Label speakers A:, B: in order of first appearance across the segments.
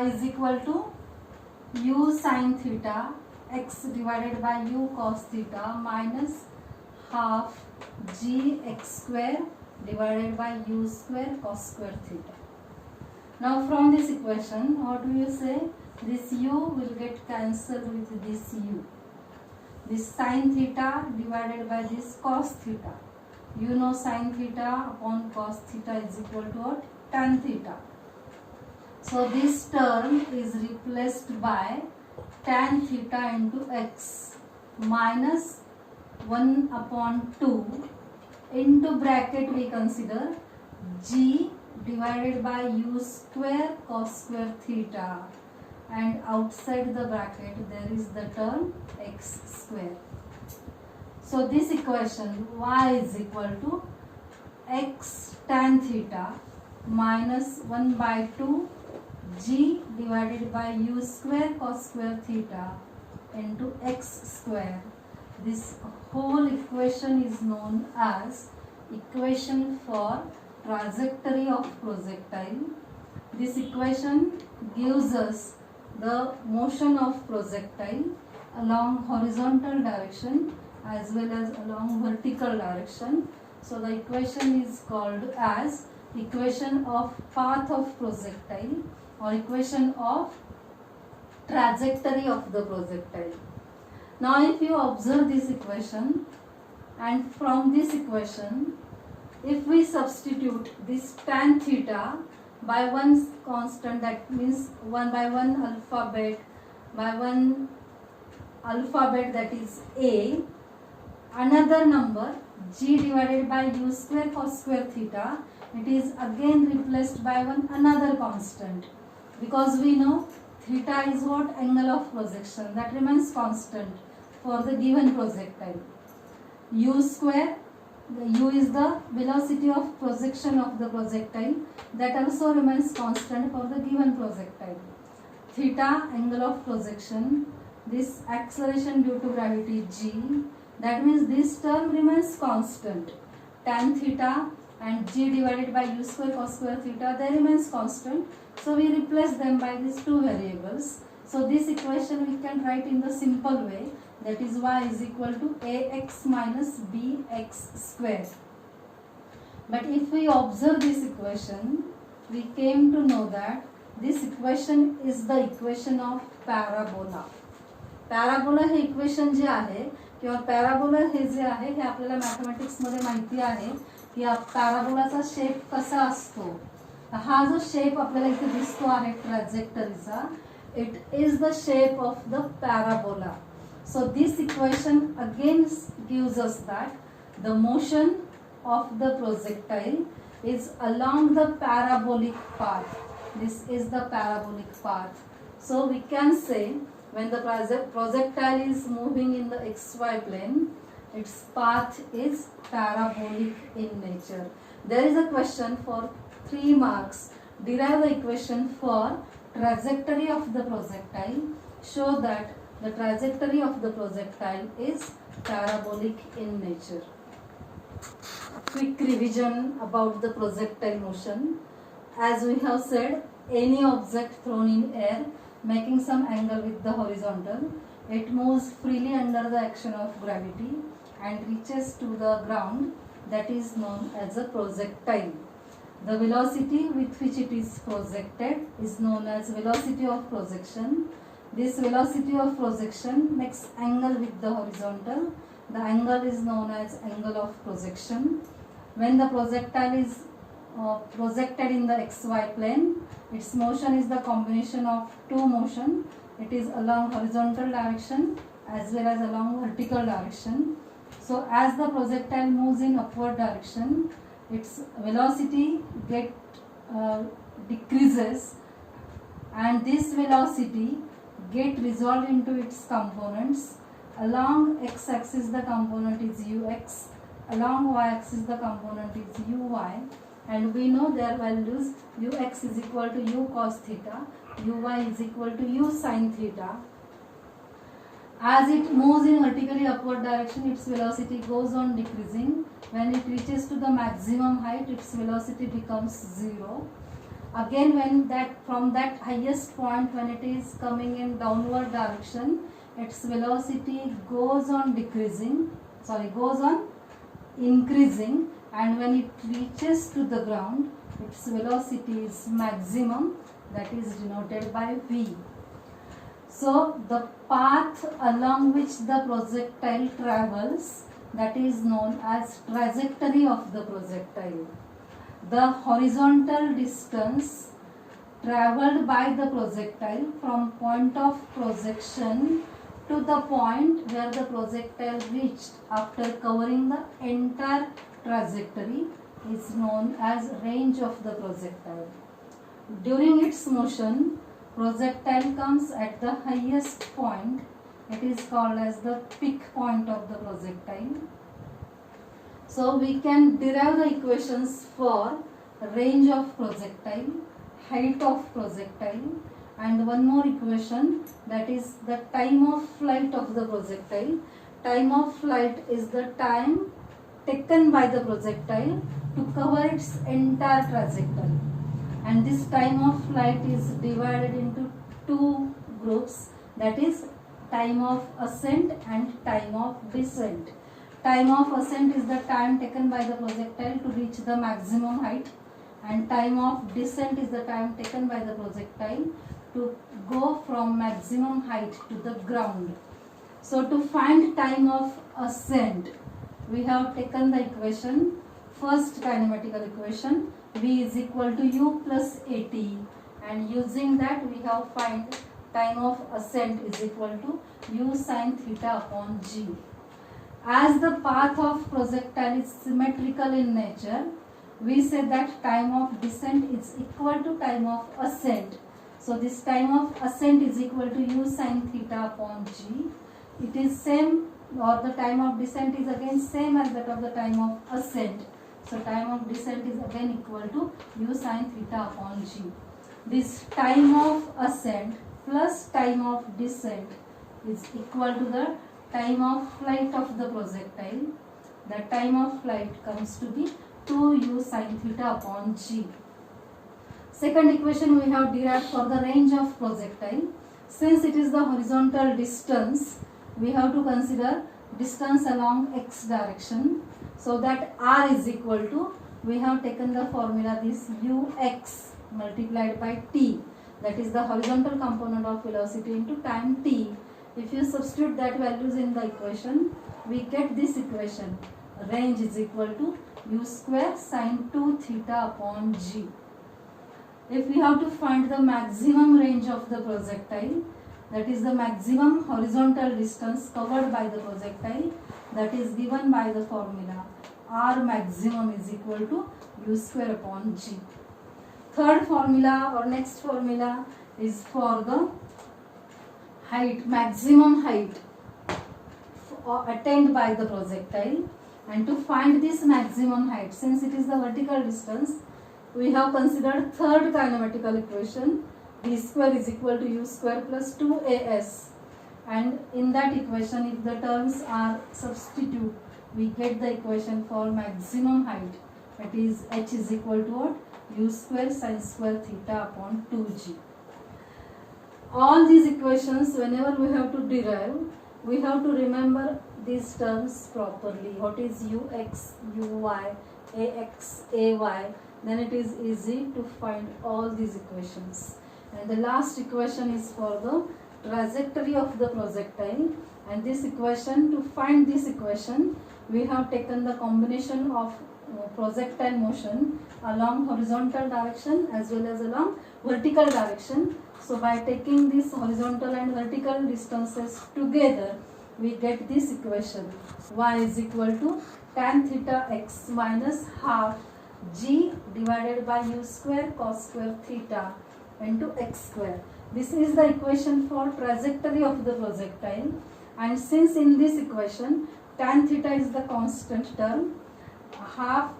A: is equal to u sin theta x divided by u cos theta minus half g x square divided by u square cos square theta. Now from this equation, what do you say? This u will get cancelled with this u. This sin theta divided by this cos theta. You know sin theta upon cos theta is equal to what? Tan theta. So this term is replaced by tan theta into x minus 1 upon 2 into bracket we consider g divided by u square cos square theta, and outside the bracket there is the term x square. So this equation y is equal to x tan theta minus 1 by 2 g divided by u square cos square theta into x square. This whole equation is known as equation for trajectory of projectile. This equation gives us the motion of projectile along horizontal direction as well as along vertical direction. So the equation is called as equation of path of projectile or equation of trajectory of the projectile. Now if you observe this equation, and from this equation if we substitute this tan theta by one constant, that means 1 by 1 alphabet by one alphabet, that is a, another number g divided by u square cos square theta, it is again replaced by one another constant, because we know theta is what? Angle of projection, that remains constant for the given projectile. U square, the u is the velocity of projection of the projectile, that also remains constant for the given projectile. Theta, angle of projection, this acceleration due to gravity g, that means this term remains constant. Tan theta and g divided by u square cos square theta, they remains constant. So we replace them by these two variables. So this equation we can write in the simple way, that is y is equal to ax minus bx square. But if we observe this equation, we came to know that this equation is the equation of parabola. Parabola हे equation जे आहे किंवा parabola हे जे आहे हे आपल्याला mathematics मध्ये माहिती आहे की पॅराबोलाचा शेप कसा असतो. हा जो शेप आपल्याला इथे दिसतो आहे ट्रॅजेक्टरीचा, it is the shape of the parabola. So this equation again gives us that the motion of the projectile is along the parabolic path. This is the parabolic path. So we can say when the projectile is moving in the xy plane, its path is parabolic in nature. There is a question for 3 marks. Derive the equation for trajectory of the projectile. Show that the trajectory of the projectile is parabolic in nature. Quick revision about the projectile motion. As we have said, any object thrown in air making some angle with the horizontal, it moves freely under the action of gravity and reaches to the ground, that is known as a projectile. The velocity with which it is projected is known as velocity of projection. This velocity of projection makes angle with the horizontal. The angle is known as angle of projection. When the projectile is projected in the xy plane, its motion is the combination of two motion. It is along horizontal direction as well as along vertical direction. So as the projectile moves in upward direction, its velocity decreases, and this velocity get resolved into its components. Along x-axis the component is ux, along y-axis the component is uy, and we know their values. Ux is equal to u cos theta, uy is equal to u sin theta. As it moves in vertically upward direction, its velocity goes on decreasing. When it reaches to the maximum height, its velocity becomes 0. Again, when that from that highest point, when it is coming in downward direction, its velocity goes on increasing, and when it reaches to the ground, its velocity is maximum, that is denoted by v. So the path along which the projectile travels, that is known as trajectory of the projectile. The horizontal distance traveled by the projectile from point of projection to the point where the projectile reached after covering the entire trajectory is known as range of the projectile. During its motion, projectile comes at the highest point. It is called as the peak point of the projectile. So we can derive the equations for range of projectile, height of projectile, and one more equation, that is the time of flight of the projectile. Time of flight is the time taken by the projectile to cover its entire trajectory, and this time of flight is divided into two groups, that is time of ascent and time of descent. Time of ascent is the time taken by the projectile to reach the maximum height, and time of descent is the time taken by the projectile to go from maximum height to the ground. So to find time of ascent, we have taken the equation, first kinematical equation, v is equal to u plus at, and using that we have find time of ascent is equal to u sin theta upon g. As the path of projectile is symmetrical in nature, we say that time of descent is equal to time of ascent. So this time of ascent is equal to u sin theta upon g. It is same, or the time of descent is again same as that of the time of ascent. So time of descent is again equal to u sin theta upon g. This time of ascent plus time of descent is equal to the time of flight of the projectile. The time of flight comes to be 2u sin theta upon g. Second equation we have derived for the range of projectile. Since it is the horizontal distance, we have to consider distance along x direction. So that r is equal to, we have taken the formula, this ux multiplied by t, that is the horizontal component of velocity into time t. If you substitute that values in the equation, we get this equation, range is equal to u square sin 2 theta upon g. If we have to find the maximum range of the projectile, that is the maximum horizontal distance covered by the projectile, that is given by the formula r maximum is equal to u square upon g. Third formula or next formula is for the height, maximum height attained by the projectile, and to find this maximum height, since it is the vertical distance, we have considered third kinematical equation, v square is equal to u square plus 2as, and in that equation if the terms are substitute, we get the equation for maximum height, that is h is equal to what, u square sin square theta upon 2g. All these equations, whenever we have to derive, we have to remember these terms properly. What is ux, uy, ax, ay, then it is easy to find all these equations. And the last equation is for the trajectory of the projectile, and this equation, to find this equation, we have taken the combination of projectile motion along horizontal direction as well as along vertical direction. So by taking these horizontal and vertical distances together, we get this equation, y is equal to tan theta x minus half g divided by u square cos square theta into x square. This is the equation for trajectory of the projectile, and since in this equation tan theta is the constant term, half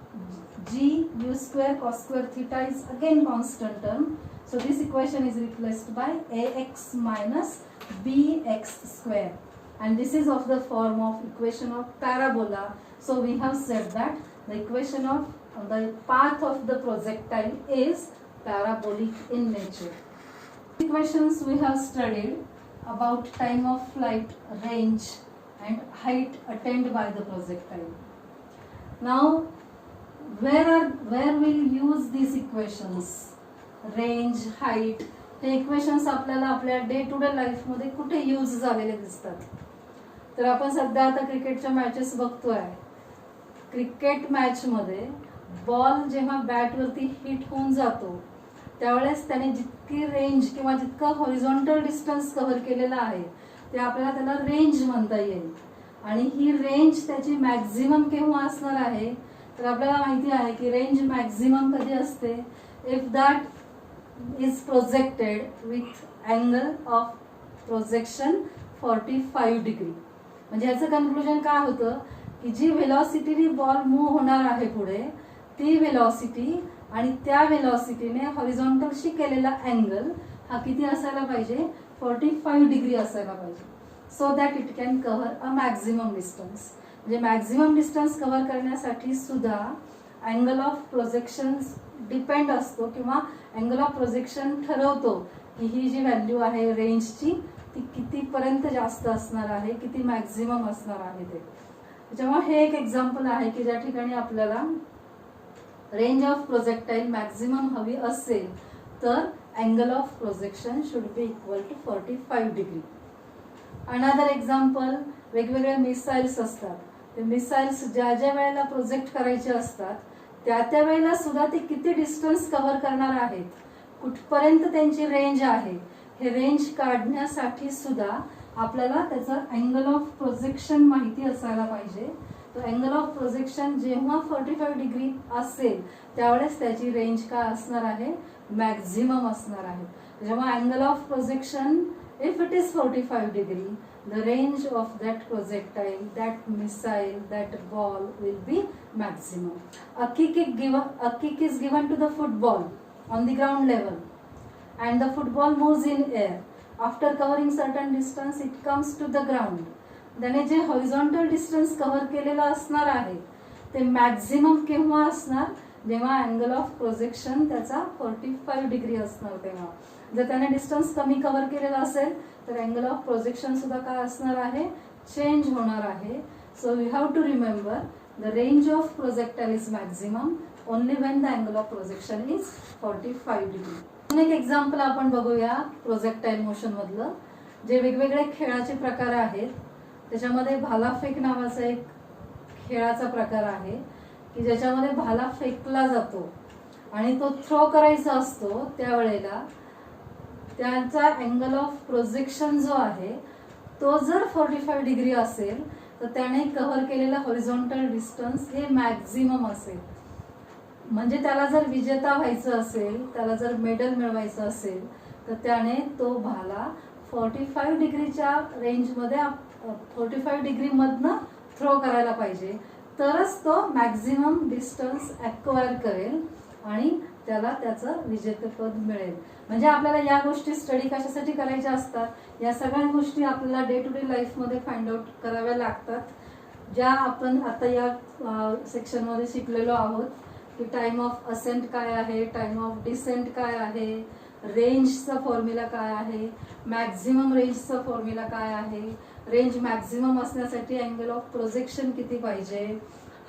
A: g u square cos square theta is again constant term, so this equation is replaced by ax minus bx square, and this is of the form of equation of parabola. So we have said that the equation of the path of the projectile is parabolic in nature. Equations we have studied about time of flight, range and height attained by the projectile. Now where we'll use these equations, range, height, हे equations आपल्याला आपल्या day to day लाईफमध्ये कुठे use झालेले दिसतात. तर आपण सध्या आता क्रिकेटच्या मॅचेस बघतोय. क्रिकेट मॅचमध्ये बॉल जेव्हा बॅटवरती हिट होऊन जातो त्यावेळेस त्याने जितकी रेंज किंवा जितकं हॉरिझॉन्टल डिस्टन्स कव्हर केलेलं आहे ते आपल्याला त्याला रेंज म्हणता येईल. आणि ही रेंज त्याची मॅक्झिमम केव्हा असणार आहे तर आपल्याला माहिती आहे की रेंज मॅक्झिमम कधी असते, if that is projected with angle of projection 45 degree. म्हणजे याचं कन्क्लुजन काय होतं की जी व्हेलॉसिटीने बॉल मूव्ह होणार आहे पुढे ती व्हेलॉसिटी आणि त्या व्हेलॉसिटीने हॉरिझॉन्टलशी केलेला अँगल हा किती असायला पाहिजे, 45 डिग्री असायला पाहिजे, so that it can cover a maximum distance. म्हणजे मॅक्झिमम डिस्टन्स कव्हर करण्यासाठी सुद्धा अँगल ऑफ प्रोजेक्शन डिपेंड असतो किंवा अँगल ऑफ प्रोजेक्शन ठरवतो की ही जी व्हॅल्यू आहे रेंजची ती कितीपर्यंत जास्त असणार आहे, किती मॅक्झिमम असणार आहे ते. त्याच्यामुळे हे एक एक्झाम्पल आहे की ज्या ठिकाणी आपल्याला रेंज ऑफ प्रोजेक्टाईल मॅक्झिमम हवी असेल तर angle of projection should be equal to 45 degree. Another example, वेगवेगळे मिसाईल्स असतात. ते मिसाईल्स ज्या ज्या वेळेला प्रोजेक्ट करायचे असतात त्या वेळेला सुद्धा ते किती डिस्टन्स कव्हर करणार आहेत, कुठपर्यंत त्यांची रेंज आहे, हे रेंज काढण्यासाठी सुद्धा आपल्याला त्याचा अँगल ऑफ प्रोजेक्शन माहिती असायला पाहिजे. तो अँगल ऑफ प्रोजेक्शन जेव्हा 45 डिग्री असेल त्यावेळेस त्याची रेंज काय असणार आहे, मॅक्झिमम असणार आहे. जेव्हा angle of projection if it is 45 degree, the range of that projectile, that missile, that ball will be maximum. A kick is given to the football on the ground level and the football moves in air. After covering certain distance it comes to the ground. त्याने जे horizontal distance cover केलेलं असणार आहे ते maximum केव्हा असणार, जेव्हा angle of projection त्याचा 45 degree असणार तेव्हा. जर त्याने डिस्टन्स कमी कव्हर केलेला असेल तर अँगल ऑफ प्रोजेक्शन सुद्धा काय असणार आहे, चेंज होणार आहे. So you have to remember the range of projectile is maximum only when the angle of projection is 45 degree. एक एक्झाम्पल आपण बघूया प्रोजेक्टाईल मोशन मधलं. जे वेगवेगळे खेळाचे प्रकार आहेत त्याच्यामध्ये भालाफेक नावाचा एक खेळाचा प्रकार आहे की ज्याच्यामध्ये भाला फेकला जातो आणि तो थ्रो करायचा असतो. त्यावेळेला त्याचा अँगल ऑफ प्रोजेक्शन जो आहे तो जर 45 डिग्री असेल तर त्याने कव्हर केलेला हॉरिझॉन्टल डिस्टन्स हे मॅक्झिमम असेल. म्हणजे त्याला जर विजेता व्हायचं असेल, त्याला जर मेडल मिळवायचं असेल तर त्याने तो भाला 45 डिग्रीच्या रेंजमध्ये 45 डिग्री मधनं थ्रो करायला पाहिजे, तरच तो मॅक्झिमम डिस्टन्स ॲक्वायर करेल आणि त्याला त्याचं विजेतेपद मिळेल. म्हणजे आपल्याला या गोष्टी स्टडी कशासाठी करायच्या असतात, या सगळ्या गोष्टी आपल्याला डे टू डे लाईफमध्ये फाइंड आउट कराव्या लागतात, ज्या आपण आता या सेक्शनमध्ये शिकलेलो आहोत की टाइम ऑफ असेंट काय आहे, टाइम ऑफ डिसेंट काय आहे, रेंजचा फॉर्म्युला काय आहे, मॅक्झिमम रेंजचा फॉर्म्युला काय आहे, रेंज मॅक्झिमम असण्यासाठी अँगल ऑफ प्रोजेक्शन किती पाहिजे,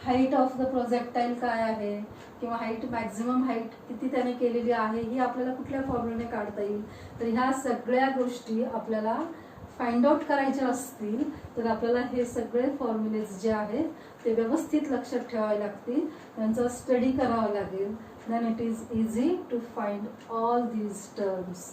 A: हाईट ऑफ द प्रोजेक्टाईल काय आहे किंवा हाईट मॅक्झिमम हाईट किती त्याने केलेली आहे ही आपल्याला कुठल्या फॉर्म्युलाने काढता येईल. तर ह्या सगळ्या गोष्टी आपल्याला फाइंड आउट करायच्या असतील तर आपल्याला हे सगळे फॉर्म्युलेज जे आहेत ते व्यवस्थित लक्षात ठेवावे लागतील, त्यांचा स्टडी करावा लागेल. Then it is easy to find all these terms.